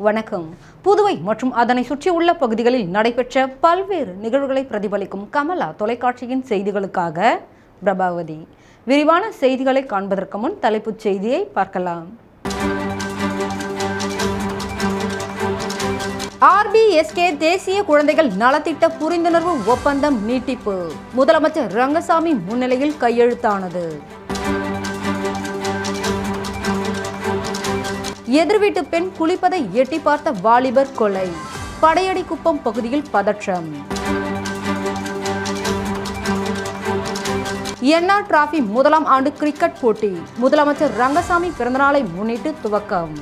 வணக்கம். புதுவை மற்றும் அதனை சுற்றியுள்ள பகுதிகளில் நடைபெற்ற பல்வேறு நிகழ்வுகளை பிரதிபலிக்கும் கமலா தொலைக்காட்சியின் செய்திகளுக்காக பிரபாவதி. விரிவான செய்திகளை காண்பதற்கு முன் தலைப்புச் செய்தியை பார்க்கலாம். RBSK தேசிய குழந்தைகள் நலத்திட்ட புரிந்துணர்வு ஒப்பந்தம் நீட்டிப்பு. முதலமைச்சர் ரங்கசாமி முன்னிலையில் கையெழுத்தானது. எதிர்வீட்டு பெண் குளிப்பதை எட்டி பார்த்த வாலிபர் கொலை. படையடிக்குப்பம் பகுதியில் பதற்றம். என்ஆர் டிராபி முதலாம் ஆண்டு கிரிக்கெட் போட்டி முதலமைச்சர் ரங்கசாமி பிறந்தநாளை முன்னிட்டு துவக்கம்.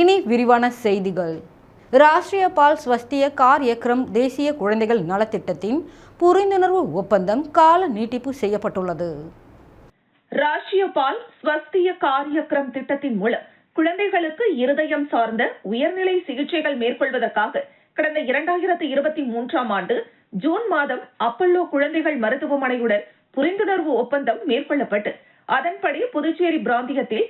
இனி விரிவான செய்திகள். ராஷ்டிரிய பால் ஸ்வஸ்திய காரியக்ரம் தேசிய குழந்தைகள் நலத்திட்டத்தின் புரிந்துணர்வு ஒப்பந்தம் கால நீட்டிப்பு செய்யப்பட்டுள்ளது. ராஷ்டிரிய பால் ஸ்வஸ்திய காரியக்ரம் திட்டத்தின் மூலம் குழந்தைகளுக்கு இருதயம் சார்ந்த உயர்நிலை சிகிச்சைகள் மேற்கொள்வதற்காக கடந்த 2023ஆம் ஆண்டு ஜூன் மாதம் அப்பல்லோ குழந்தைகள் மருத்துவமனையுடன் புரிந்துணர்வு ஒப்பந்தம் மேற்கொள்ளப்பட்டு அதன்படி புதுச்சேரி பிராந்தியத்தில்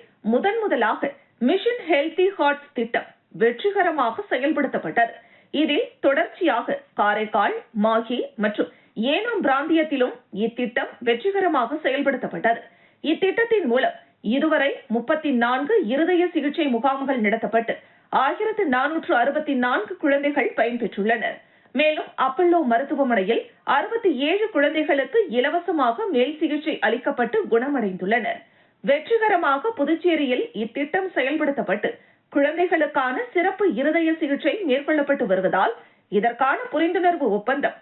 முதலாக மிஷன் ஹெல்தி ஹார்ட்ஸ் திட்டம் வெற்றிகரமாக செயல்படுத்தப்பட்டது. இதில் தொடர்ச்சியாக காரைக்கால், மாஹி மற்றும் ஏனாம் பிராந்தியத்திலும் இத்திட்டம் வெற்றிகரமாக செயல்படுத்தப்பட்டது. இத்திட்டத்தின் மூலம் இதுவரை 34 இருதய சிகிச்சை முகாம்கள் நடத்தப்பட்டு 1464 குழந்தைகள் பயன்பெற்றுள்ளனர். மேலும் அப்பல்லோ மருத்துவமனையில் 67 குழந்தைகளுக்கு இலவசமாக மேல் சிகிச்சை அளிக்கப்பட்டு குணமடைந்துள்ளனர். வெற்றிகரமாக புதுச்சேரியில் இத்திட்டம் செயல்படுத்தப்பட்டு குழந்தைகளுக்கான சிறப்பு இருதய சிகிச்சை மேற்கொள்ளப்பட்டு வருவதால் இதற்கான புரிந்துணர்வு ஒப்பந்தம்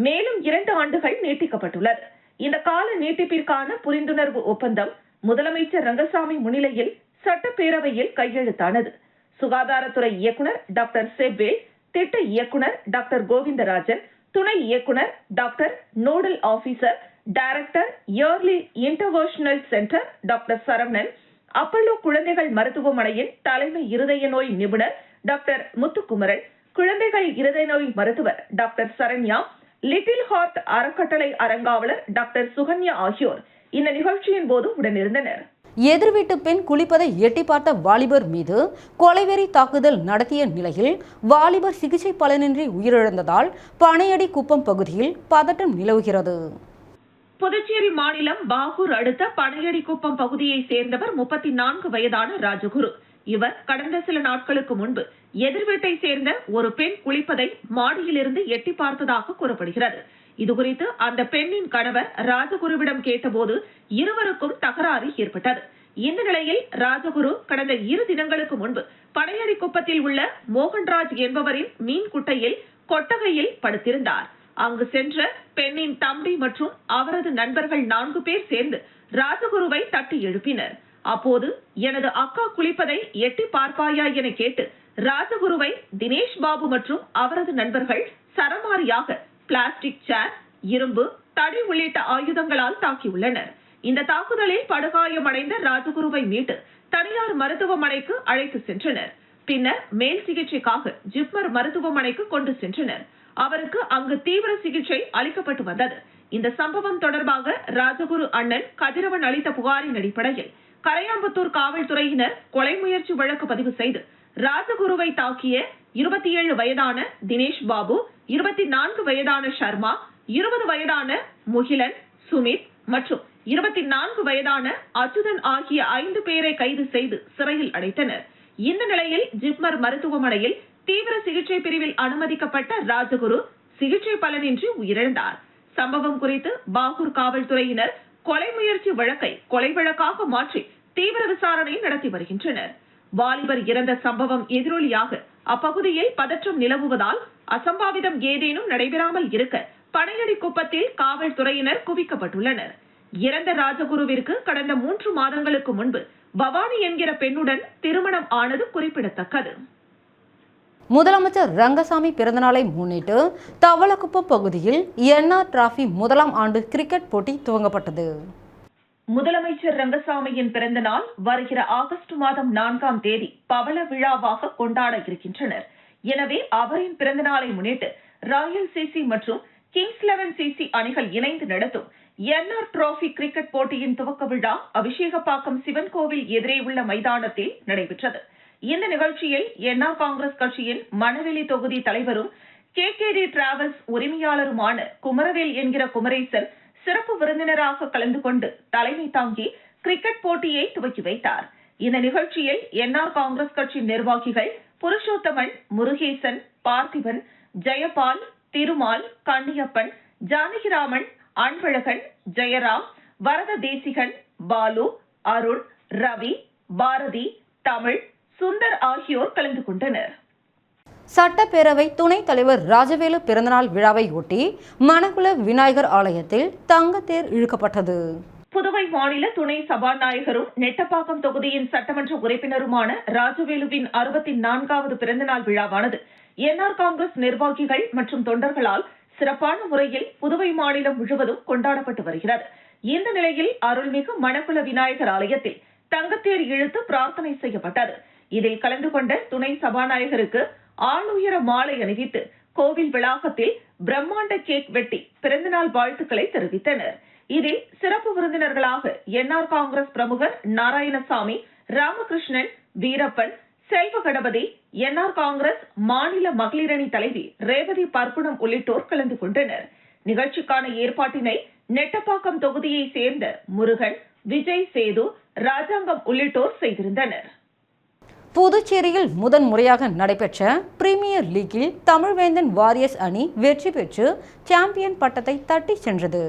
மேலும் 2 ஆண்டுகள் நீட்டிக்கப்பட்டுள்ளது. இந்த கால நீட்டிப்பிற்கான புரிந்துணர்வு ஒப்பந்தம் முதலமைச்சர் ரங்கசாமி முன்னிலையில் சட்டப்பேரவையில் கையெழுத்தானது. சுகாதாரத்துறை இயக்குனர் டாக்டர் செவ்வேல், திட்ட இயக்குனர் டாக்டர் கோவிந்தராஜன், துணை இயக்குனர் doctor nodal officer director early interventional centre doctor Saravanan, Apollo குழந்தைகள் மருத்துவமனையின் தலைமை இருதய நோய் நிபுணர் டாக்டர் முத்துக்குமரன், குழந்தைகள் இருதய நோய் மருத்துவர் டாக்டர் சரண்யா, லிட்டில் ஹார்ட் அறக்கட்டளை அரங்காவலர் டாக்டர் சுகன்யா ஆகியோர் இந்த நிகழ்ச்சியின் போது உடனிருந்தனர். எதிர்வீட்டு பெண் குளிப்பதை எட்டி பார்த்த வாலிபர் மீது கொலைவெறி தாக்குதல் நடத்திய நிலையில் வாலிபர் சிகிச்சை பலனின்றி உயிரிழந்ததால் பனையடி குப்பம் பகுதியில் பதட்டம் நிலவுகிறது. புதுச்சேரி மாநிலம் பாகூர் அடுத்த பனையடிக்குப்பம் பகுதியை சேர்ந்தவர் 34 வயதான ராஜகுரு. இவர் கடந்த சில நாட்களுக்கு முன்பு எதிர்வீட்டை சேர்ந்த ஒரு பெண் குளிப்பதை மாடியிலிருந்து எட்டி பார்த்ததாக கூறப்படுகிறது. இதுகுறித்து அந்த பெண்ணின் கணவர் ராஜகுருவிடம் கேட்டபோது இருவருக்கும் தகராறு ஏற்பட்டது. இந்த நிலையில் ராஜகுரு கடந்த 2 தினங்களுக்கு முன்பு பனையடிக்குப்பத்தில் உள்ள மோகன்ராஜ் என்பவரின் மீன் குட்டையில் கொட்டகையில் படுத்திருந்தார். அங்கு சென்ற பெண்ணின் தம்பி மற்றும் அவரது நண்பர்கள் 4 பேர் சேர்ந்து ராஜகுருவை தட்டி எழுப்பினர். அப்போது எனது அக்கா குளிப்பதை எட்டி பார்ப்பாயா என கேட்டு ராஜகுருவை தினேஷ் பாபு மற்றும் அவரது நண்பர்கள் சரமாரியாக பிளாஸ்டிக் சேர், இரும்பு, தடி உள்ளிட்ட ஆயுதங்களால் தாக்கியுள்ளனர். இந்த தாக்குதலில் படுகாயமடைந்த ராஜகுருவை மீட்டு தனியார் மருத்துவமனைக்கு அழைத்து சென்றனர். பின்னர் மேல் சிகிச்சைக்காக ஜிப்மர் மருத்துவமனைக்கு கொண்டு சென்றனர். அவருக்கு அங்கு தீவிர சிகிச்சை அளிக்கப்பட்டு வந்தது. இந்த சம்பவம் தொடர்பாக ராஜகுரு அண்ணன் கதிரவன் அளித்த புகாரின் அடிப்படையில் கரையாம்புத்தூர் காவல்துறையினர் கொலை முயற்சி வழக்கு பதிவு செய்து ராஜகுருவை தாக்கிய 27 வயதான தினேஷ் பாபு, 24 வயதான சர்மா, 20 வயதான முகிலன், சுமித் மற்றும் 24 வயதான அச்சுதன் ஆகிய 5 பேரை கைது செய்து சிறையில் அடைத்தனர். இந்த நிலையில் ஜிப்மர் மருத்துவமனையில் தீவிர சிகிச்சை பிரிவில் அனுமதிக்கப்பட்ட ராஜகுரு சிகிச்சை பலனின்றி உயிரிழந்தார். சம்பவம் குறித்து பாகூர் காவல்துறையினர் கொலை முயற்சி வழக்கை கொலை வழக்காக மாற்றி தீவிர விசாரணை நடத்தி வருகின்றனர். வாலிபர் இறந்த சம்பவம் எதிரொலியாக அப்பகுதியில் பதற்றம் நிலவுவதால் அசம்பாவிதம் ஏதேனும் நடைபெறாமல் இருக்க பனையடிக்குப்பத்தில் காவல்துறையினர் குவிக்கப்பட்டுள்ளனர். இறந்த ராஜகுருவிற்கு கடந்த 3 மாதங்களுக்கு முன்பு பவானி என்கிற பெண்ணுடன் திருமணம் ஆனது குறிப்பிடத்தக்கது. முதலமைச்சர் ரங்கசாமி பிறந்தநாளை முன்னிட்டு தவளக்குப்பம் பகுதியில் என்ஆர் டிராபி முதலாம் ஆண்டு கிரிக்கெட் போட்டி துவங்கப்பட்டது. முதலமைச்சர் ரங்கசாமியின் பிறந்த நாள் வருகிற ஆகஸ்ட் மாதம் 4ஆம் தேதி பவள விழாவாக கொண்டாட இருக்கின்றனர். எனவே அவரின் பிறந்த நாளை முன்னிட்டு ராயல் சிசி மற்றும் கிங்ஸ் 11 சிசி அணிகள் இணைந்து நடத்தும் என்ஆர் டிராபி கிரிக்கெட் போட்டியின் துவக்க விழா அபிஷேகப்பாக்கம் சிவன் கோவில் எதிரே உள்ள மைதானத்தில் நடைபெற்றது. இந்த நிகழ்ச்சியில் என்ஆர் காங்கிரஸ் கட்சியின் மணவெளி தொகுதி தலைவரும் KKD டிராவல்ஸ் உரிமையாளருமான குமரவேல் என்கிற குமரேசன் சிறப்பு விருந்தினராக கலந்து கொண்டு தலைமை தாங்கி கிரிக்கெட் போட்டியை துவக்கி வைத்தார். இந்த நிகழ்ச்சியில் என்ஆர் காங்கிரஸ் கட்சி நிர்வாகிகள் புருஷோத்தமன், முருகேசன், பார்த்திபன், ஜெயபால், திருமால், கண்ணியப்பன், ஜானகிராமன், அன்பழகன், ஜெயராம், வரத தேசிகன், பாலு, அருண், ரவி, பாரதி, தமிழ், சுந்தர் ஆகியோர் கலந்து கொண்டனர். சட்டப்பேரவை துணைத் தலைவர் ராஜவேலு பிறந்தநாள் விழாவை ஒட்டி மணக்குள விநாயகர் ஆலயத்தில் தங்கத்தேர் இழுக்கப்பட்டது. புதுவை மாநில துணை சபாநாயகரும் நெட்டப்பாக்கம் தொகுதியின் சட்டமன்ற உறுப்பினருமான ராஜவேலுவின் 64வது பிறந்தநாள் விழாவானது என்ஆர் காங்கிரஸ் நிர்வாகிகள் மற்றும் தொண்டர்களால் சிறப்பான முறையில் புதுவை மாநிலம் முழுவதும் கொண்டாடப்பட்டு வருகிறது. இந்த நிலையில் அருள்மிகு மணக்குள விநாயகர் ஆலயத்தில் தங்கத்தேர் இழுத்து பிரார்த்தனை செய்யப்பட்டது. இதில் கலந்து கொண்ட துணை சபாநாயகருக்கு ஆளுயர மாலை அணிவித்து கோவில் வளாகத்தில் பிரம்மாண்ட கேக் வெட்டி பிறந்தநாள் வாழ்த்துக்களை தெரிவித்தனர். இதில் சிறப்பு விருந்தினர்களாக என்ஆர் காங்கிரஸ் பிரமுகர் நாராயணசாமி, ராமகிருஷ்ணன், வீரப்பன், செல்வ கணபதி, என்ஆர் காங்கிரஸ் மாநில மகளிரணி தலைவி ரேவதி பர்புணம் உள்ளிட்டோர் கலந்து கொண்டனர். நிகழ்ச்சிக்கான ஏற்பாட்டினை நெட்டப்பாக்கம் தொகுதியை சேர்ந்த முருகன், விஜய் சேது, ராஜாங்கம் உள்ளிட்டோர் செய்திருந்தனர். புதுச்சேரியில் முதன் முறையாக நடைபெற்ற பிரீமியர் லீக்கில் தமிழ்வேந்தன் வாரியர்ஸ் அணி வெற்றி பெற்று சாம்பியன் பட்டத்தை தட்டி சென்றது.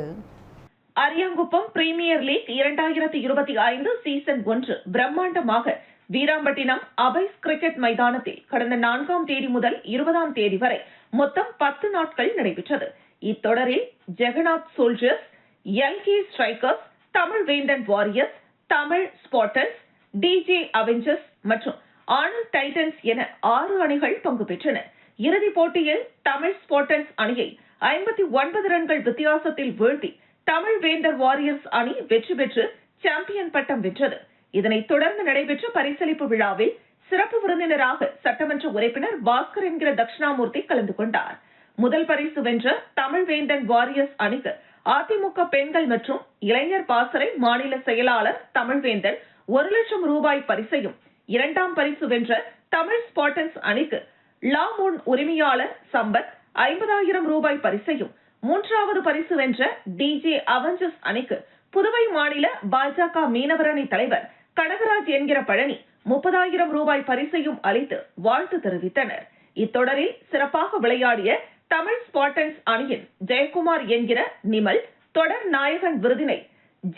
அரியாங்குப்பம் பிரீமியர் லீக் 2025 சீசன் 1 பிரம்மாண்டமாக வீராம்பட்டினம் அபைஸ் கிரிக்கெட் மைதானத்தில் கடந்த 4ஆம் தேதி முதல் 20ஆம் தேதி வரை மொத்தம் 10 நாட்கள் நடைபெற்றது. இத்தொடரில் Jagannath Soldiers, LK Strikers, Tamilvendhan Warriors, Tamil Spotters, DJ Avengers மற்றும் ஆனந்த் டைட்டன்ஸ் என 6 அணிகள் பங்கு பெற்றன. இறுதிப் போட்டியில் தமிழ் ஸ்பாட்டர்ஸ் அணியை 59 ரன்கள் வித்தியாசத்தில் வீழ்த்தி தமிழ்வேந்தர் வாரியர்ஸ் அணி வெற்றி பெற்று சாம்பியன் பட்டம் வென்றது. இதனைத் தொடர்ந்து நடைபெற்ற பரிசளிப்பு விழாவில் சிறப்பு விருந்தினராக சட்டமன்ற உறுப்பினர் பாஸ்கர் என்கிற தட்சிணாமூர்த்தி கலந்து கொண்டார். முதல் பரிசு வென்ற தமிழ்வேந்தன் வாரியர்ஸ் அணிக்கு அதிமுக பெண்கள் மற்றும் இளைஞர் பாசறை மாநில செயலாளர் தமிழ்வேந்தன் 1 லட்சம் ரூபாய் பரிசையும், 2ஆம் பரிசு வென்ற தமிழ் ஸ்பாட்டர்ஸ் அணிக்கு லாமூன் உரிமையாளர் சம்பத் 50,000 ரூபாய் பரிசையும், 3வது பரிசு வென்ற DJ அவெஞ்சர்ஸ் அணிக்கு புதுவை மாநில பாஜக மீனவரணி தலைவர் கனகராஜ் என்கிற பழனி 30,000 ரூபாய் பரிசையும் அளித்து வாழ்த்து தெரிவித்தனர். இத்தொடரில் சிறப்பாக விளையாடிய தமிழ் ஸ்பாட்டர்ஸ் அணியின் ஜெயக்குமார் என்கிற நிமல் தொடர் நாயகன் விருதினை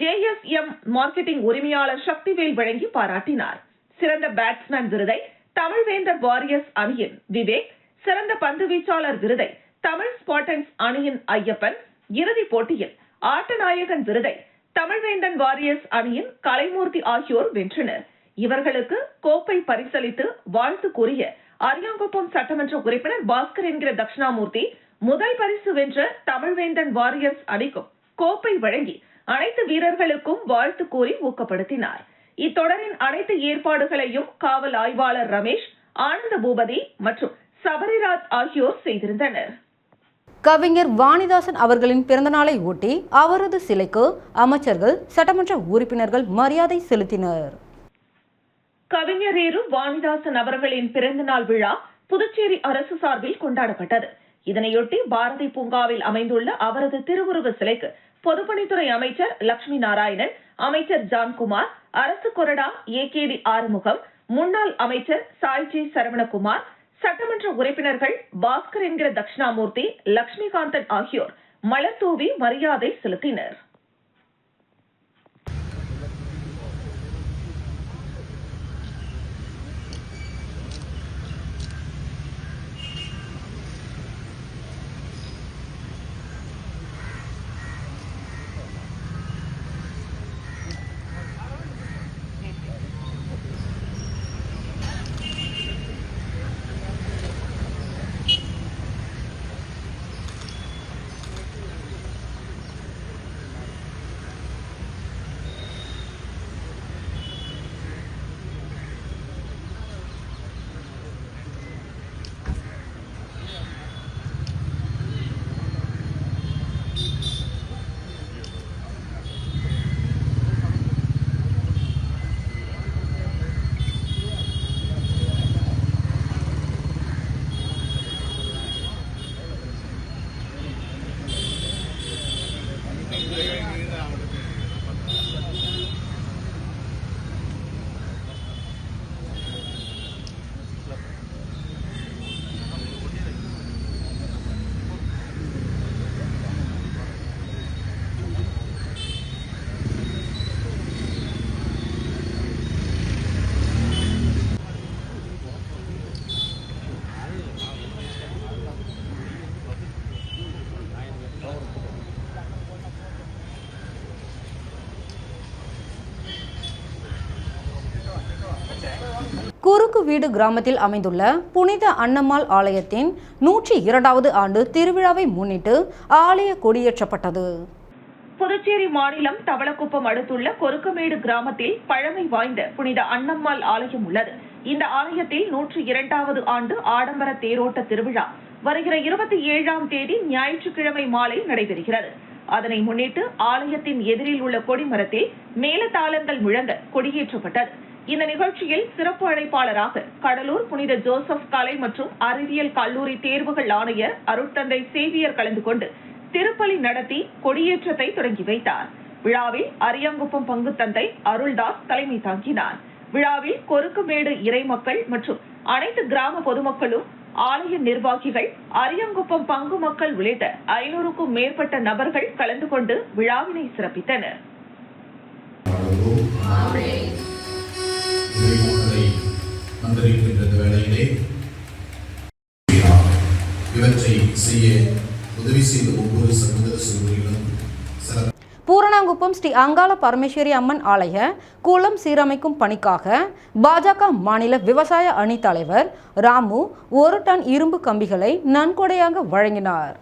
JSM மார்க்கெட்டிங் உரிமையாளர் சக்திவேல் வழங்கி பாராட்டினார். சிறந்த பேட்ஸ்மேன் விருதை தமிழ்வேந்தர் வாரியர்ஸ் அணியின் விவேக், சிறந்த பந்து வீச்சாளர் விருதை தமிழ் ஸ்பாட்டர்ஸ் அணியின் ஐயப்பன், இறுதிப் போட்டியில் ஆட்டநாயகன் விருதை தமிழ்வேந்தன் வாரியர்ஸ் அணியின் கலைமூர்த்தி ஆகியோர் வென்றனர். இவர்களுக்கு கோப்பை பரிசளித்து வாழ்த்து கூறிய அரியாங்குப்பம் சட்டமன்ற உறுப்பினர் பாஸ்கர் என்கிற தட்சிணாமூர்த்தி முதல் பரிசு வென்ற தமிழ்வேந்தன் வாரியர்ஸ் அணிக்கும் கோப்பை வழங்கி அனைத்து வீரர்களுக்கும் வாழ்த்து கூறி ஊக்கப்படுத்தினார். இத்தொடரின் அனைத்து ஏற்பாடுகளையும் காவல் ஆய்வாளர் ரமேஷ், ஆனந்த பூபதி மற்றும் சபரிராஜ் ஆகியோர் செய்திருந்தனர். கவிஞர் வாணிதாசன் அவர்களின் பிறந்தநாளை ஒட்டி அவரது சிலைக்கு அமைச்சர்கள், சட்டமன்ற உறுப்பினர்கள் மரியாதை செலுத்தினர். கவிஞரேறு வாணிதாசன் அவர்களின் பிறந்தநாள் விழா புதுச்சேரி அரசு சார்பில் கொண்டாடப்பட்டது. இதனையொட்டி பாரதி பூங்காவில் அமைந்துள்ள அவரது திருவுருவ சிலைக்கு பொதுப்பணித்துறை அமைச்சர் லட்சுமி நாராயணன், அமைச்சர் ஜான்குமார், அரசு கொறடா AKD ஆறுமுகம், முன்னாள் அமைச்சர் சாய்ஜி சரவணகுமார், சட்டமன்ற உறுப்பினர்கள் பாஸ்கர் என்கிற தட்சிணாமூர்த்தி, லட்சுமிகாந்தன் ஆகியோர் மலர் தூவி மரியாதை செலுத்தினர். குறுக்கு வீடு கிராமத்தில் அமைந்துள்ள புனித அன்னம்மாள் ஆலயத்தின் 102வது ஆண்டு திருவிழாவை முன்னிட்டு ஆலய கொடியேற்றப்பட்டது. புதுச்சேரி மாநிலம் தவளக்குப்பம் அடுத்துள்ள கொருக்குமேடு கிராமத்தில் பழமை வாய்ந்த புனித அன்னம்மாள் ஆலயம் உள்ளது. இந்த ஆலயத்தில் 102வது ஆண்டு ஆடம்பர தேரோட்ட திருவிழா வருகிற 27ஆம் தேதி ஞாயிற்றுக்கிழமை மாலை நடைபெறுகிறது. அதனை முன்னிட்டு ஆலயத்தின் எதிரில் உள்ள கொடிமரத்தில் மேளதாளங்கள் முழங்க கொடியேற்றப்பட்டது. இந்த நிகழ்ச்சியில் சிறப்பு அழைப்பாளராக கடலூர் புனித ஜோசப் கலை மற்றும் அறிவியல் கல்லூரி தேர்வுகள் ஆணையர் அருட்தந்தை சேவியர் கலந்து கொண்டு திருப்பலி நடத்தி கொடியேற்றத்தை தொடங்கி வைத்தார். விழாவில் அரியாங்குப்பம் பங்கு தந்தை அருள்தாஸ் தலைமை தாங்கினார். விழாவில் கொருக்குமேடு இறைமக்கள் மற்றும் அனைத்து கிராம பொதுமக்களும், ஆலய நிர்வாகிகள், அரியாங்குப்பம் பங்கு மக்கள் உள்ளிட்ட 500க்கும் மேற்பட்ட நபர்கள் கலந்து கொண்டு விழாவினை சிறப்பித்தனர். இவற்றை செய்ய உதவி செய்த ஒவ்வொரு சகோதர சகோதரிகளும் பூரணாங்குப்பம் ஸ்ரீ அங்காள பரமேஸ்வரி அம்மன் ஆலய குளம் சீரமைக்கும் பணிக்காக பாஜக மாநில விவசாய அணி தலைவர் ராமு 1 டன் இரும்பு கம்பிகளை நன்கொடையாக வழங்கினார்.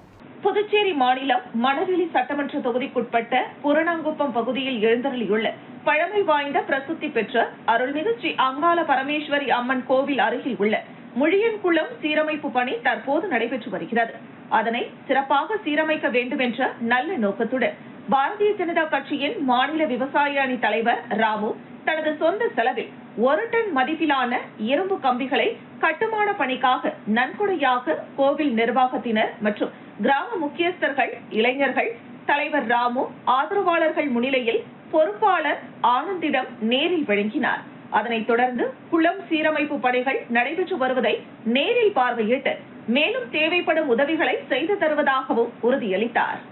புதுச்சேரி மாநிலம் மணவெளி சட்டமன்ற தொகுதிக்குட்பட்ட பூரணாங்குப்பம் பகுதியில் எழுந்தருளியுள்ள பழமை வாய்ந்த பிரசித்தி பெற்ற அருள்மிகு ஸ்ரீ அங்காள பரமேஸ்வரி அம்மன் கோவில் அருகில் உள்ள முழியன்குளம் சீரமைப்பு பணி தற்போது நடைபெற்று வருகிறது. அதனை சிறப்பாக சீரமைக்க வேண்டும் என்ற நல்ல நோக்கத்துடன் பாரதிய ஜனதா கட்சியின் மாநில விவசாய அணி தலைவர் ராமு தனது சொந்த செலவில் 1 டன் மதிப்பிலான இரும்பு கம்பிகளை கட்டுமான பணிக்காக நன்கொடையாக கோவில் நிர்வாகத்தினர் மற்றும் கிராம முக்கியஸ்தர்கள், இளைஞர்கள், தலைவர் ராமு ஆதரவாளர்கள் முன்னிலையில் பொறுப்பாளர் ஆனந்திடம் நேரில் வழங்கினார். அதனைத் தொடர்ந்து குளம் சீரமைப்பு பணிகள் நடைபெற்று வருவதை நேரில் பார்வையிட்டு மேலும் தேவைப்படும் உதவிகளை செய்து தருவதாகவும் உறுதியளித்தார்.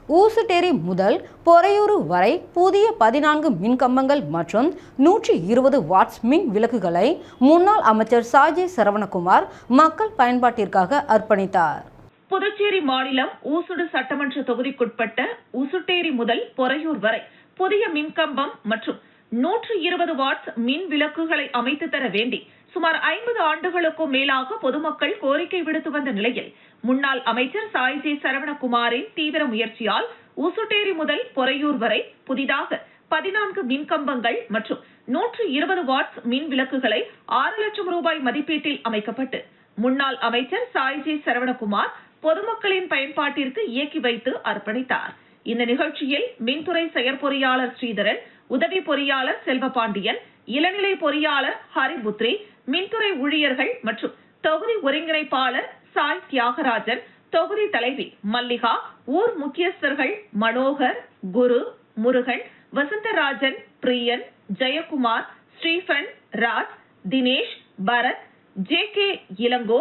ஊசுட்டேரி முதல் பொறையூர் வரை புதிய 14 மின்கம்பங்கள் மற்றும் 120 வாட்ஸ் மின் விளக்குகளை முன்னாள் அமைச்சர் சாஜே சரவணகுமார் மக்கள் பயன்பாட்டிற்காக அர்ப்பணித்தார். புதுச்சேரி மாநிலம் ஊசுடு சட்டமன்ற தொகுதிக்குட்பட்ட ஊசுட்டேரி முதல் பொறையூர் வரை புதிய மின்கம்பம் மற்றும் 120 வாட்ஸ் மின் விளக்குகளை அமைத்து தர வேண்டி சுமார் 50 ஆண்டுகளுக்கும் மேலாக பொதுமக்கள் கோரிக்கை விடுத்து வந்த நிலையில் முன்னாள் அமைச்சர் சாய்ஜே சரவணகுமாரின் தீவிர முயற்சியால் ஊசுட்டேரி முதல் பொறையூர் வரை புதிதாக 14 மின்கம்பங்கள் மற்றும் 120 வாட்ஸ் மின் விளக்குகளை 6 லட்சம் ரூபாய் மதிப்பீட்டில் அமைக்கப்பட்டு முன்னாள் அமைச்சர் சாய்ஜே சரவணகுமார் பொதுமக்களின் பயன்பாட்டிற்கு இயக்கி வைத்து அர்ப்பணித்தார். இந்த நிகழ்ச்சியில் மின்துறை செயற்பொறியாளர் ஸ்ரீதரன், உதவி பொறியாளர் செல்வபாண்டியன், இளநிலை பொறியாளர் ஹரிபுத்ரி, மின்துறை ஊழியர்கள் மற்றும் தொகுதி ஒருங்கிணைப்பாளர் சாய் தியாகராஜன், தொகுதி தலைவி மல்லிகா, ஊர் முக்கியஸ்தர்கள் மனோகர், குரு, முருகன், வசந்தராஜன், பிரியன், ஜெயக்குமார், ஸ்டீபன், ராஜ், தினேஷ், பரத், ஜே.கே. இளங்கோ,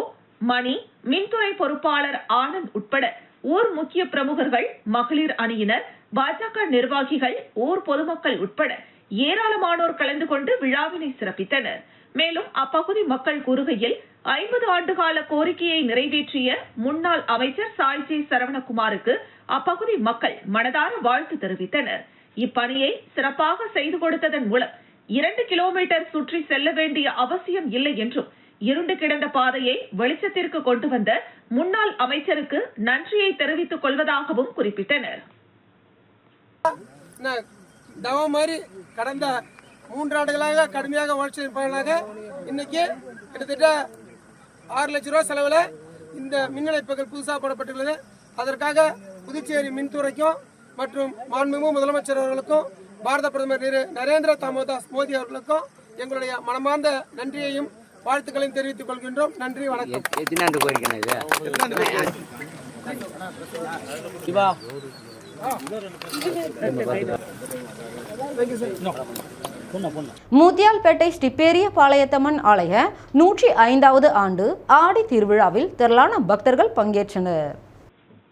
மணி, மின்துறை பொறுப்பாளர் ஆனந்த் உட்பட ஊர் முக்கிய பிரமுகர்கள், மகளிர் அணியினர், பாஜக நிர்வாகிகள், ஊர் பொதுமக்கள் உட்பட ஏராளமானோர் கலந்து கொண்டு விழாவினை சிறப்பித்தனர். மேலும் அப்பகுதி மக்கள் கூறுகையில் 50 ஆண்டுகால கோரிக்கையை நிறைவேற்றிய முன்னாள் அமைச்சர் சாய்ஜே சரவணகுமாருக்கு அப்பகுதி மக்கள் மனதார வாழ்த்து தெரிவித்தனர். இப்பணியை சிறப்பாக செய்து கொடுத்ததன் மூலம் 2 கிலோமீட்டர் சுற்றி செல்ல வேண்டிய அவசியம் இல்லை என்றும் இருண்டு கிடந்த பாதையை வெளிச்சத்திற்கு கொண்டு வந்த முன்னாள் அமைச்சருக்கு நன்றியை தெரிவித்துக் கொள்வதாகவும் குறிப்பிட்டனர். கடந்த 3 ஆண்டுகளாக கடுமையாக உழைச்சிருப்பவர்களாக இன்னைக்கு கிட்டத்தட்ட 6 லட்சம் ரூபாய் செலவில் இந்த மின் இணைப்புகள் புதுசாக போடப்பட்டுள்ளது. அதற்காக புதுச்சேரி மின்துறைக்கும் மற்றும் மாண்புமிகு முதலமைச்சர் அவர்களுக்கும் பாரத பிரதமர் நரேந்திர தாமோதாஸ் மோடி அவர்களுக்கும் எங்களுடைய மனமார்ந்த நன்றியையும் வாழ்த்துக்களையும் தெரிவித்துக் கொள்கின்றோம். நன்றி, வணக்கம். முத்தியால்பேட்டை ஸ்ரீ பெரிய பாளையத்தம்மன் ஆலய 105வது ஆண்டு ஆடி திருவிழாவில் திரளான பக்தர்கள் பங்கேற்றனர்.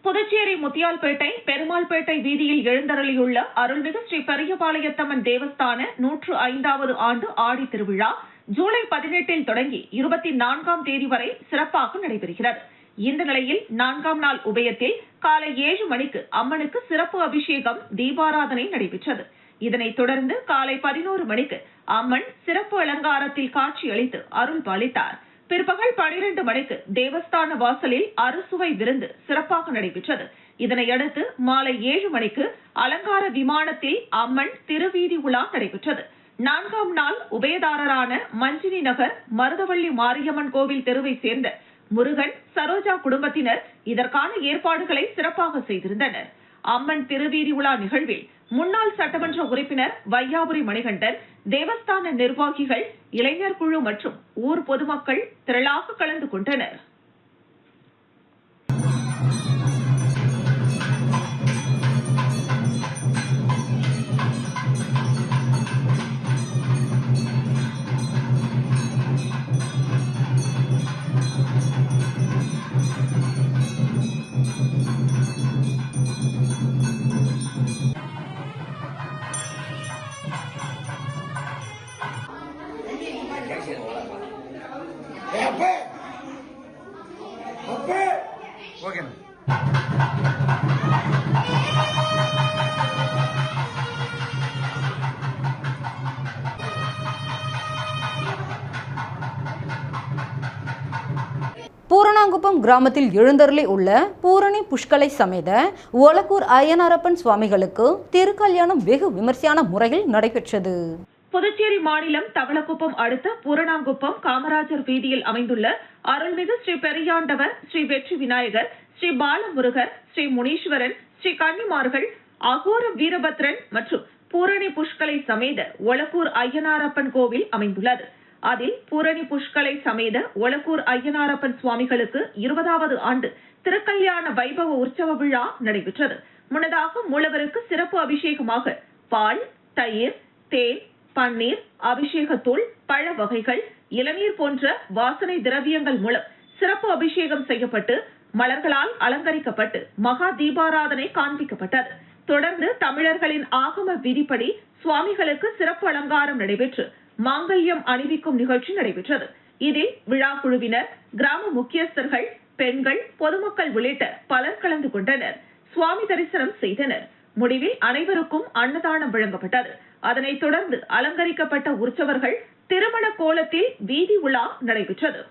புதுச்சேரி முத்தியால்பேட்டை பெருமாள்பேட்டை வீதியில் எழுந்தருளியுள்ள அருள்மிகு ஸ்ரீ பெரியபாளையத்தம்மன் தேவஸ்தான 105வது ஆண்டு ஆடி திருவிழா ஜூலை 18 தொடங்கி 24ஆம் தேதி வரை சிறப்பாக நடைபெறுகிறது. இந்த நிலையில் 4ஆம் நாள் உபயத்தில் காலை 7 மணிக்கு அம்மனுக்கு சிறப்பு அபிஷேகம் தீபாராதனை நடைபெற்றது. இதனைத் தொடர்ந்து காலை 11 மணிக்கு அம்மன் சிறப்பு அலங்காரத்தில் காட்சியளித்து அருள் பாலித்தார். பிற்பகல் 12 மணிக்கு தேவஸ்தான வாசலில் அறுசுவை விருந்து சிறப்பாக நடைபெற்றது. இதனையடுத்து மாலை 7 மணிக்கு அலங்கார விமானத்தில் அம்மன் திருவீதி உலா நடைபெற்றது. 4ஆம் நாள் உபயதாரரான மஞ்சினி நகர் மருதவள்ளி மாரியம்மன் கோவில் தெருவை சேர்ந்த முருகன் சரோஜா குடும்பத்தினர் இதற்கான ஏற்பாடுகளை சிறப்பாக செய்திருந்தனர். அம்மன் திருவீதி உலா நிகழ்வில் முன்னாள் சட்டமன்ற உறுப்பினர் வையாபுரி மணிகண்டன், தேவஸ்தான நிர்வாகிகள், இளைஞர் குழு மற்றும் ஊர் பொதுமக்கள் திரளாக கலந்து கொண்டனர். பூரணாங்குப்பம் கிராமத்தில் எழுந்தருளி உள்ள பூரணி புஷ்கலை சமேத ஒலக்கூர் அய்யனாரப்பன் சுவாமிகளுக்கு திருக்கல்யாணம் வெகு விமர்சையான முறையில் நடைபெற்றது. புதுச்சேரி மாநிலம் தவளக்குப்பம் அடுத்த பூரணாங்குப்பம் காமராஜர் வீதியில் அமைந்துள்ள அருள்மிகு ஸ்ரீ பெரியாண்டவர், ஸ்ரீ வெற்றி விநாயகர், ஸ்ரீ பாலமுருகர், ஸ்ரீ முனீஸ்வரன், ஸ்ரீ கன்னிமார்கள், அகோர வீரபத்ரன் மற்றும் பூரணி புஷ்கலை சமேத ஒலக்கூர் அய்யனாரப்பன் கோவில் அமைந்துள்ளது. அதில் பூரணி புஷ்கலை சமேத ஒலக்கூர் அய்யனாரப்பன் சுவாமிகளுக்கு 20வது ஆண்டு திருக்கல்யாண வைபவ உற்சவ விழா நடைபெற்றது. முன்னதாக மூலவருக்கு சிறப்பு அபிஷேகமாக பால், தயிர், தேன், பன்னீர், அபிஷேகத்தூள், பழ வகைகள், இளநீர் போன்ற வாசனை திரவியங்கள் மூலம் சிறப்பு அபிஷேகம் செய்யப்பட்டு மலர்களால் அலங்கரிக்கப்பட்டு மகா தீபாராதனை காண்பிக்கப்பட்டது. தொடர்ந்து தமிழர்களின் ஆகம விதிப்படி சுவாமிகளுக்கு சிறப்பு அலங்காரம் நடைபெற்று மாங்கல்யம் அணிவிக்கும் நிகழ்ச்சி நடைபெற்றது. இதில் விழா குழுவினர், கிராம முக்கியஸ்தர்கள், பெண்கள், பொதுமக்கள் உள்ளிட்ட பலர் கலந்து கொண்டனர். சுவாமி தரிசனம் செய்தனர். முடிவில் அனைவருக்கும் அன்னதானம் வழங்கப்பட்டது. அதனைத் தொடர்ந்து அலங்கரிக்கப்பட்ட உற்சவர்கள் திருமண கோலத்தில் வீதி உலா நடைபெற்றது.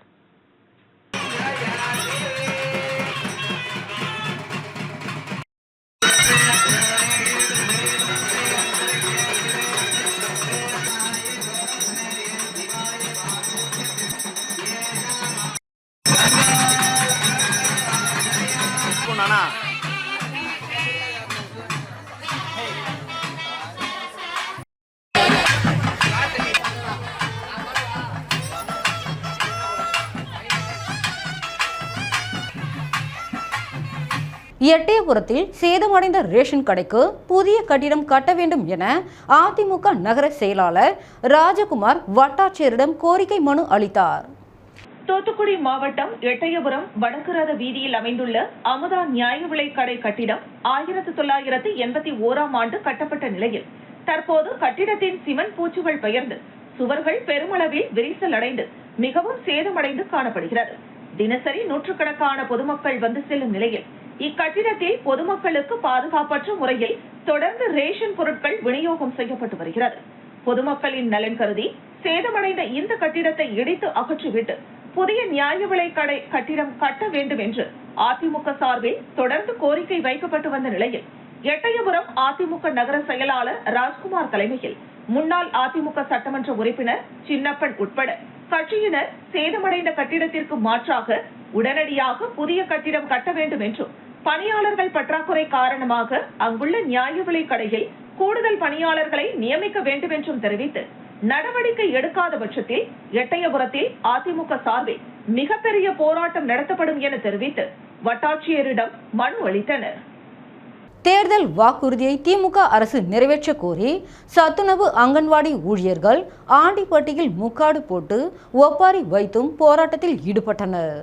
எட்டயபுரத்தில் சேதமடைந்த ரேஷன் கடைக்கு புதிய கட்டிடம் கட்ட வேண்டும் என அதிமுக நகர செயலாளர் ராஜகுமார் வட்டாட்சியரிடம் கோரிக்கை மனு அளித்தார். தூத்துக்குடி மாவட்டம் எட்டயபுரம் வடக்கு ரத வீதியில் அமைந்துள்ள அமுதா நியாய விலை கடை கட்டிடம் 1981ஆம் ஆண்டு கட்டப்பட்ட நிலையில் தற்போது கட்டிடத்தின் சிமெண்ட் பூச்சுகள் பெயர்ந்து சுவர்கள் பெருமளவில் விரிசல் அடைந்து மிகவும் சேதமடைந்து காணப்படுகிறது. தினசரி நூற்றுக்கணக்கான பொதுமக்கள் வந்து செல்லும் நிலையில் இக்கட்டிடத்தில் பொதுமக்களுக்கு பாதுகாப்பற்ற முறையில் தொடர்ந்து ரேஷன் பொருட்கள் விநியோகம் செய்யப்பட்டு வருகிறது. பொதுமக்களின் நலன் கருதி சேதமடைந்த இந்த கட்டிடத்தை இடித்து அகற்றிவிட்டு புதிய நியாய விலை கடை கட்டிடம் கட்ட வேண்டும் என்று அதிமுக சார்பில் தொடர்ந்து கோரிக்கை வைக்கப்பட்டு வந்த நிலையில் எட்டயபுரம் அதிமுக நகர செயலாளர் ராஜ்குமார் தலைமையில் முன்னாள் அதிமுக சட்டமன்ற உறுப்பினர் சின்னப்பன் உட்பட கட்சியினர் சேதமடைந்த கட்டிடத்திற்கு மாற்றாக உடனடியாக புதிய கட்டிடம் கட்ட வேண்டும் என்றும் பணியாளர்கள் பற்றாக்குறை காரணமாக அங்குள்ள நியாய விலை கடையில் கூடுதல் பணியாளர்களை நியமிக்க வேண்டும் என்றும் தெரிவித்து நடவடிக்கை எடுக்காத பட்சத்தில் எட்டயபுரத்தில் அதிமுக சார்பில் மிகப்பெரிய போராட்டம் நடத்தப்படும் என தெரிவித்து வட்டாட்சியரிடம் மனு அளித்தனர். தேர்தல் வாக்குறுதியை திமுக அரசு நிறைவேற்ற கோரி சத்துணவு அங்கன்வாடி ஊழியர்கள் ஆண்டிப்பட்டியில் முக்காடு போட்டு ஒப்பாரி வைத்தும் போராட்டத்தில் ஈடுபட்டனர்.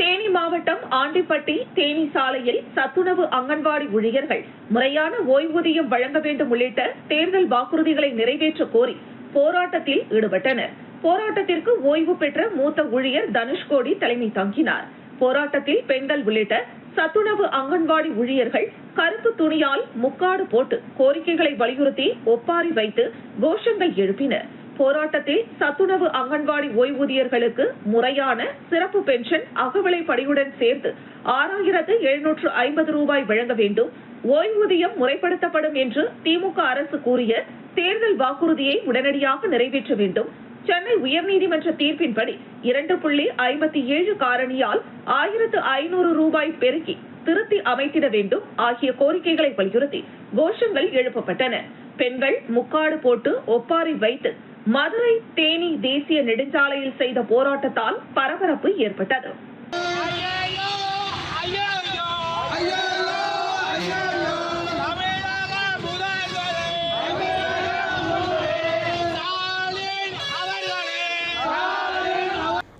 தேனி மாவட்டம் ஆண்டிப்பட்டி தேனி சாலையில் சத்துணவு அங்கன்வாடி ஊழியர்கள் முறையான ஓய்வூதியம் வழங்க வேண்டும் உள்ளிட்ட தேர்தல் வாக்குறுதிகளை நிறைவேற்ற கோரி போராட்டத்தில் ஈடுபட்டனர். போராட்டத்திற்கு ஓய்வு பெற்ற மூத்த ஊழியர் தனுஷ்கோடி தலைமை தாங்கினார். போராட்டத்தில் பெண்கள் உள்ளிட்ட சத்துணவு அங்கன்வாடி ஊழியர்கள் கருப்பு துணியால் முக்காடு போட்டு கோரிக்கைகளை வலியுறுத்தி ஒப்பாரி வைத்து கோஷங்கள் எழுப்பினர். போராட்டத்தில் சத்துணவு அங்கன்வாடி ஓய்வூதியர்களுக்கு முறையான சிறப்பு பென்ஷன் அகவிலைப்படியுடன் சேர்த்து 6,750 ரூபாய் வழங்க வேண்டும், ஓய்வூதியம் முறைப்படுத்தப்படும் என்று திமுக அரசு கூறிய தேர்தல் வாக்குறுதியை உடனடியாக நிறைவேற்ற வேண்டும், சென்னை உயர்நீதிமன்ற தீர்ப்பின்படி 2.57 காரணியால் 1,500 ரூபாய் பெருக்கி திருத்தி அமைத்திட வேண்டும் ஆகிய கோரிக்கைகளை வலியுறுத்தி கோஷங்கள் எழுப்பப்பட்டன. பெண்கள் முக்காடு போட்டு ஒப்பாரி வைத்து மதுரை தேனி தேசிய நெடுஞ்சாலையில் செய்த போராட்டத்தால் பரபரப்பு ஏற்பட்டது.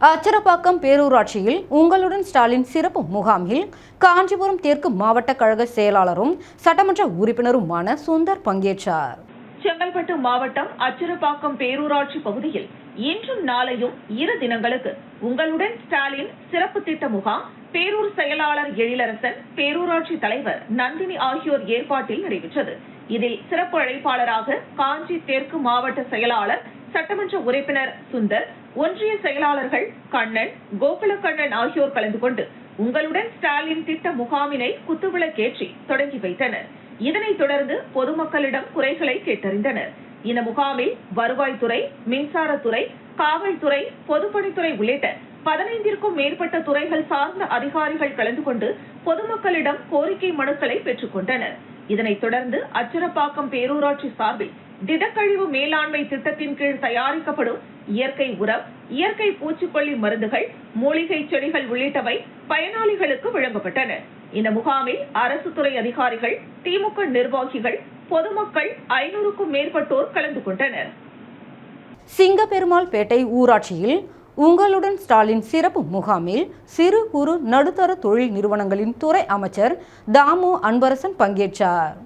அச்சரப்பாக்கம் பேரூராட்சியில் உங்களுடன் ஸ்டாலின் சிறப்பு முகாமில் காஞ்சிபுரம் தெற்கு மாவட்ட கழக செயலாளரும் சட்டமன்ற உறுப்பினருமான சுந்தர் பங்கேற்றார். செங்கல்பட்டு மாவட்டம் அச்சரப்பாக்கம் பேரூராட்சி பகுதியில் இன்றும் நாளையும் 2 தினங்களுக்கு உங்களுடன் ஸ்டாலின் சிறப்பு திட்ட முகாம் பேரூர் செயலாளர் எழிலரசன், பேரூராட்சி தலைவர் நந்தினி ஆகியோர் ஏற்பாட்டில் நடைபெற்றது. இதில் சிறப்பு அழைப்பாளராக காஞ்சி தெற்கு மாவட்ட செயலாளர் சட்டமன்ற உறுப்பினர் சுந்தர், ஒன்றிய செயலாளர்கள் கண்ணன், கோகுலக்கண்ணன் ஆகியோர் கலந்து கொண்டு உங்களுடன் ஸ்டாலின் திட்ட முகாமினை குத்துவிளக்கேற்றி தொடங்கி வைத்தனர். இதனைத் தொடர்ந்து பொதுமக்களிடம் குறைகளை கேட்டறிந்தனர். இந்த முகாமில் வருவாய்த்துறை, மின்சாரத்துறை, காவல்துறை, பொதுப்பணித்துறை உள்ளிட்ட 15ற்கும் மேற்பட்ட துறைகள் சார்ந்த அதிகாரிகள் கலந்து கொண்டு பொதுமக்களிடம் கோரிக்கை மனுக்களை பெற்றுக் கொண்டனர். இதனைத் தொடர்ந்து அச்சரப்பாக்கம் பேரூராட்சி சார்பில் திடக்கழிவு மேலாண்மை திட்டத்தின் கீழ் தயாரிக்கப்படும் இயற்கை உரம், இயற்கை பூச்சிக்கொல்லி மருந்துகள், மூலிகை செடிகள் உள்ளிட்டவை பயனாளிகளுக்கு வழங்கப்பட்டன. இந்த முகாமில் அரசு துறை அதிகாரிகள், திமுக நிர்வாகிகள், பொதுமக்கள் 500க்கும் மேற்பட்டோர் கலந்து கொண்டனர். சிங்கப்பெருமாள்பேட்டை ஊராட்சியில் உங்களுடன் ஸ்டாலின் சிறப்பு முகாமில் சிறு குறு நடுத்தர தொழில் நிறுவனங்களின் துறை அமைச்சர் தாமு அன்பரசன் பங்கேற்றார்.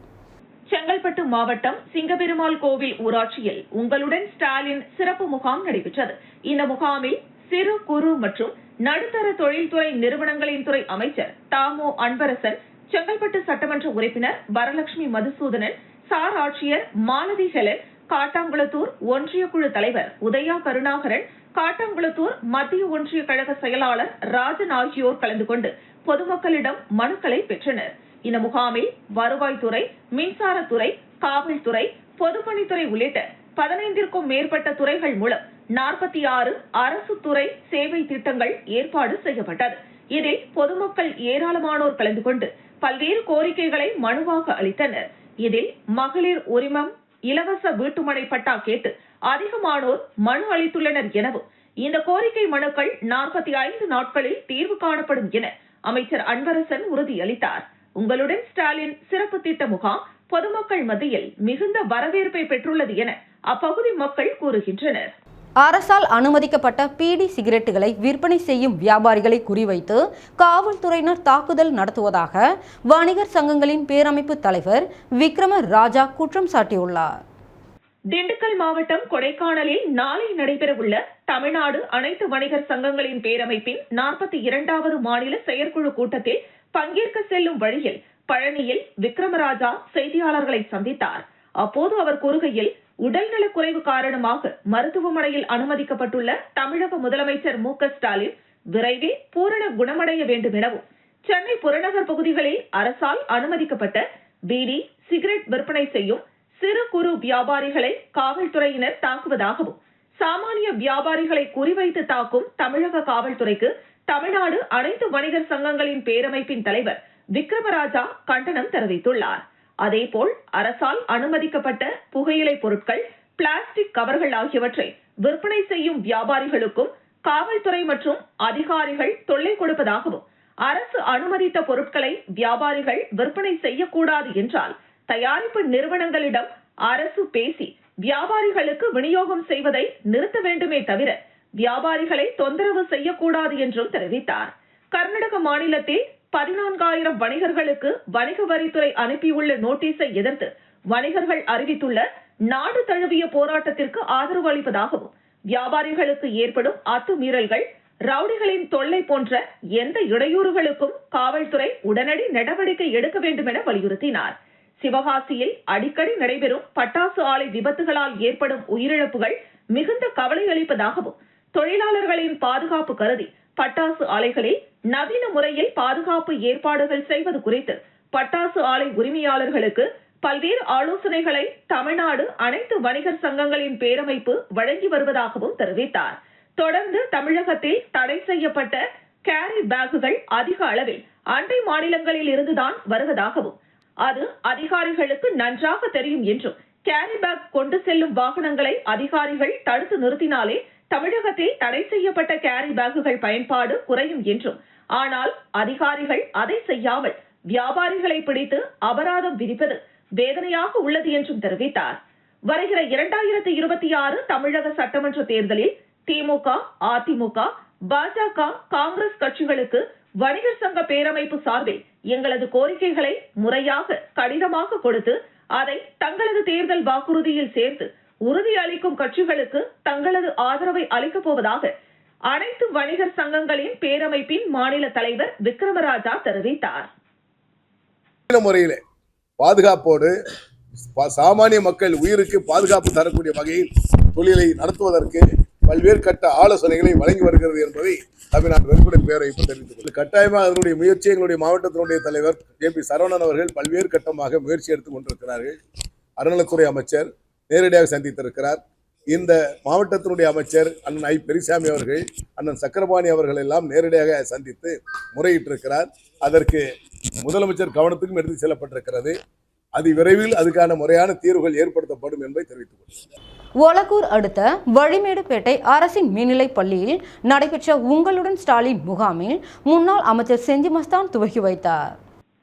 செங்கல்பட்டு மாவட்டம் சிங்கப்பெருமாள் கோவில் ஊராட்சியில் உங்களுடன் ஸ்டாலின் சிறப்பு முகாம் நடைபெற்றது. இந்த முகாமில் சிறு குறு மற்றும் நடுத்தர தொழில்துறை நிறுவனங்களின் துறை அமைச்சர் தாமு அன்பரசன், செங்கல்பட்டு சட்டமன்ற உறுப்பினர் வரலட்சுமி மதுசூதனன், சார் ஆட்சியர் மாலதி ஹெலன், காட்டாங்குளத்தூர் ஒன்றிய குழு தலைவர் உதயா கருணாகரன், காட்டாங்குளத்தூர் மத்திய ஒன்றிய கழக செயலாளர் ராஜன் ஆகியோர் கலந்து கொண்டு பொதுமக்களிடம் மனுக்களை பெற்றனர். இந்த முகாமில் வருவாய்த்துறை, மின்சாரத்துறை, காவல்துறை, பொதுப்பணித்துறை உள்ளிட்ட 15ற்கும் மேற்பட்ட துறைகள் மூலம் 46 அரசு துறை சேவை திட்டங்கள் ஏற்பாடு செய்யப்பட்டது. இதில் பொதுமக்கள் ஏராளமானோர் கலந்து கொண்டு பல்வேறு கோரிக்கைகளை மனுவாக அளித்தனர். இதில் மகளிர் உரிமம், இலவச வீட்டுமனை பட்டா கேட்டு அதிகமானோர் மனு அளித்துள்ளனர் எனவும் இந்த கோரிக்கை மனுக்கள் 45 நாட்களில் தீர்வு காணப்படும் என அமைச்சர் அன்பரசன் உறுதியளித்தார். உங்களுடன் ஸ்டாலின் சிறப்பு திட்ட முகாம் பொதுமக்கள் மத்தியில் மிகுந்த வரவேற்பை பெற்றுள்ளது என அப்பகுதி மக்கள் கூறுகின்றனர். அரசால் அனுமதிக்கப்பட்ட பீடி சிகரெட்டுகளை விற்பனை செய்யும் வியாபாரிகளை குறிவைத்து காவல்துறையினர் தாக்குதல் நடத்துவதாக வணிகர் சங்கங்களின் பேரமைப்பு தலைவர் விக்ரம ராஜா குற்றம் சாட்டியுள்ளார். திண்டுக்கல் மாவட்டம் கொடைக்கானலில் நாளை நடைபெறவுள்ள தமிழ்நாடு அனைத்து வணிகர் சங்கங்களின் பேரமைப்பின் 42வது மாநில செயற்குழு கூட்டத்தில் பங்கேற்க செல்லும் வழியில் பழனியில் விக்ரமராஜா செய்தியாளர்களை சந்தித்தார். அப்போது அவர் கூறுகையில், உடல்நலக்குறைவு காரணமாக மருத்துவமனையில் அனுமதிக்கப்பட்டுள்ள தமிழக முதலமைச்சர் மு.க. ஸ்டாலின் விரைவில் பூரண குணமடைய வேண்டும் எனவும், சென்னை புறநகர் பகுதிகளில் அரசால் அனுமதிக்கப்பட்ட பீடி, சிகரெட் விற்பனை செய்யும் சிறு குறு வியாபாரிகளை காவல்துறையினர் தாக்குவதாகவும், சாமானிய வியாபாரிகளை குறிவைத்து தாக்கும் தமிழக காவல்துறைக்கு தமிழ்நாடு அனைத்து வணிகர் சங்கங்களின் பேரமைப்பின் தலைவர் விக்ரமராஜா கண்டனம் தெரிவித்துள்ளார். அதேபோல் அரசால் அனுமதிக்கப்பட்ட புகையிலை பொருட்கள், பிளாஸ்டிக் கவர்கள் ஆகியவற்றை விற்பனை செய்யும் வியாபாரிகளுக்கும் காவல்துறை மற்றும் அதிகாரிகள் தொல்லை கொடுப்பதாகவும், அரசு அனுமதித்த பொருட்களை வியாபாரிகள் விற்பனை செய்யக்கூடாது என்றால் தயாரிப்பு நிறுவனங்களிடம் அரசு பேசி வியாபாரிகளுக்கு விநியோகம் செய்வதை நிறுத்த வேண்டுமே தவிர வியாபாரிகளை தொந்தரவு செய்யக்கூடாது என்றும் தெரிவித்தார். கர்நாடக மாநிலத்தில் 14,000 வணிகர்களுக்கு வணிக வரித்துறை அனுப்பியுள்ள நோட்டீஸை எதிர்த்து வணிகர்கள் அறிவித்துள்ள நாடு தழுவிய போராட்டத்திற்கு ஆதரவு அளிப்பதாகவும் வியாபாரிகளுக்கு ஏற்படும் அத்துமீறல்கள், ரவுடிகளின் தொல்லை போன்ற எந்த இடையூறுகளுக்கும் காவல்துறை உடனடி நடவடிக்கை எடுக்க வேண்டும் என வலியுறுத்தினார். சிவகாசியில் அடிக்கடி நடைபெறும் பட்டாசு ஆலை விபத்துகளால் ஏற்படும் உயிரிழப்புகள் மிகுந்த கவலை அளிப்பதாகவும் தொழிலாளர்களின் பாதுகாப்பு கருதி பட்டாசு ஆலைகளில் நவீன முறையில் பாதுகாப்பு ஏற்பாடுகள் செய்வது குறித்து பட்டாசு ஆலை உரிமையாளர்களுக்கு பல்வேறு ஆலோசனைகளை தமிழ்நாடு அனைத்து வணிகர் சங்கங்களின் பேரமைப்பு வழங்கி வருவதாகவும் தெரிவித்தார். தொடர்ந்து தமிழகத்தில் தடை செய்யப்பட்ட கேரி பேக்குகள் அதிக அளவில் அண்டை மாநிலங்களில் இருந்துதான் வருவதாகவும் அது அதிகாரிகளுக்கு நன்றாக தெரியும் என்றும் கேரி பேக் கொண்டு செல்லும் வாகனங்களை அதிகாரிகள் தடுத்து நிறுத்தினாலே தமிழகத்தில் தடை செய்யப்பட்ட கேரி பேக்குகள் பயன்பாடு குறையும் என்றும், ஆனால் அதிகாரிகள் அதை செய்யாமல் வியாபாரிகளை பிடித்து அபராதம் விதிப்பது வேதனையாக உள்ளது என்றும் தெரிவித்தார். வருகிற 2026 தமிழக சட்டமன்ற தேர்தலில் திமுக, அதிமுக, பாஜக, காங்கிரஸ் கட்சிகளுக்கு வணிகர் சங்க பேரமைப்பு சார்பில் எங்களது கோரிக்கைகளை முறையாக கடிதமாக கொடுத்து அதை தங்களது தேர்தல் வாக்குறுதியில் சேர்த்து உறுதி அளிக்கும் கட்சிகளுக்கு தங்களது ஆதரவை அளிக்கப் போவதாக அனைத்து வணிகர் சங்கங்களின் பேரமைப்பின் மாநில தலைவர் விக்ரமராஜா தெரிவித்தார். முறையிலே பாதுகாப்போடு சாமானிய மக்கள் உயிருக்கு பாதுகாப்பு தரக்கூடிய வகையில் தொழிலை நடத்துவதற்கு பல்வேறு கட்ட ஆலோசனைகளை வழங்கி வருகிறது என்பதை தமிழ்நாடு வெறுப்புடை பேரமைப்பு தெரிவித்துள்ளது. கட்டாயமாக அதனுடைய முயற்சி எங்களுடைய மாவட்டத்தினுடைய தலைவர் JP சரவணன் அவர்கள் பல்வேறு கட்டமாக முயற்சி எடுத்துக் கொண்டிருக்கிறார்கள். அறநிலைத்துறை அமைச்சர் நேரடியாக சந்தித்திருக்கிறார். இந்த மாவட்டத்தினுடைய அமைச்சர் அண்ணன் ஐ. பெரியசாமி அவர்கள், அண்ணன் சக்கரபாணி அவர்கள் எல்லாம் நேரடியாக சந்தித்து முறையிட்டிருக்கிறார். அதற்கு முதலமைச்சர் கவனத்துக்கும் எடுத்து செல்லப்பட்டிருக்கிறது. அது விரைவில் அதுக்கான முறையான தீர்வுகள் ஏற்படுத்தப்படும் என்பதை தெரிவித்துக் கொள்கிறேன். ஒலக்கூர் அடுத்த வழிமேடுபேட்டை அரசின் மேல்நிலைப் பள்ளியில் நடைபெற்ற உங்களுடன் ஸ்டாலின் முகாமில் முன்னாள் அமைச்சர் செஞ்சி மஸ்தான் துவக்கி வைத்தார்.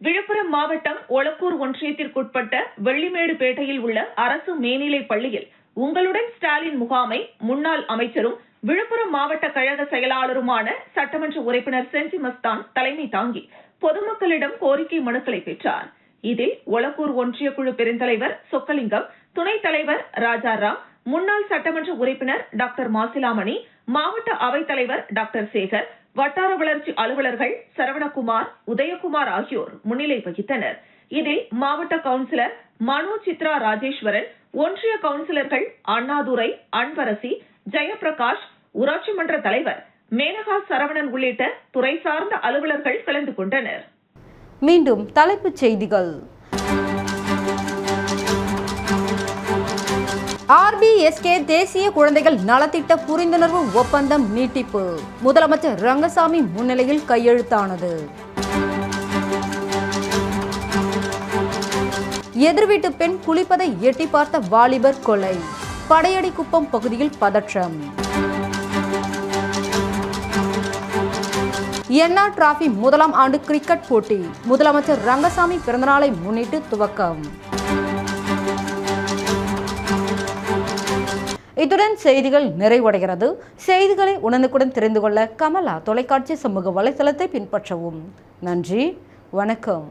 விழுப்புரம் மாவட்டம் ஒலக்கூர் ஒன்றியத்திற்குட்பட்ட வெள்ளிமேடுபேட்டையில் உள்ள அரசு மேல்நிலைப் பள்ளியில் உங்களுடன் ஸ்டாலின் முகாமை முன்னாள் அமைச்சரும் விழுப்புரம் மாவட்ட கழக செயலாளருமான சட்டமன்ற உறுப்பினர் செஞ்சி மஸ்தான் தலைமை தாங்கி பொதுமக்களிடம் கோரிக்கை மனுக்களை பெற்றார். இதில் ஒலக்கூர் ஒன்றிய குழு பெருந்தலைவர் சொக்கலிங்கம், துணைத் தலைவர் ராஜாராம், முன்னாள் சட்டமன்ற உறுப்பினர் டாக்டர் மாசிலாமணி, மாவட்ட அவைத்தலைவர் டாக்டர் சேகர், வட்டார வளர்ச்சி அலுவலர்கள் சரவணகுமார், உதயகுமார் ஆகியோர் முன்னிலை வகித்தனர். இதில் மாவட்ட கவுன்சிலர் மனோ சித்ரா ராஜேஸ்வரன், ஒன்றிய கவுன்சிலர்கள் அண்ணாதுரை, அன்பரசி, ஜெயபிரகாஷ், ஊராட்சி மன்ற தலைவர் மேனகா சரவணன் உள்ளிட்ட துறை சார்ந்த அலுவலர்கள் கலந்து கொண்டனர். மீண்டும் தலைப்புச் செய்திகள். RBSK தேசிய குழந்தைகள் நலத்திட்ட புரிந்துணர்வு ஒப்பந்தம் நீட்டிப்பு முதலமைச்சர் ரங்கசாமி முன்னிலையில் கையெழுத்தானது. எதிர்வீட்டு பெண் குளிப்பதை எட்டி பார்த்த வாலிபர் கொலை, படையடிக்குப்பம் பகுதியில் பதற்றம். என்ஆ டிராபி முதலாம் ஆண்டு கிரிக்கெட் போட்டி முதலமைச்சர் ரங்கசாமி பிறந்தநாளை முன்னிட்டு துவக்கம். இத்துடன் செய்திகள் நிறைவடைகிறது. செய்திகளை உடனுக்குடன் தெரிந்து கொள்ள கமலா தொலைக்காட்சி சமூக வலைதளத்தை பின்பற்றவும். நன்றி, வணக்கம்.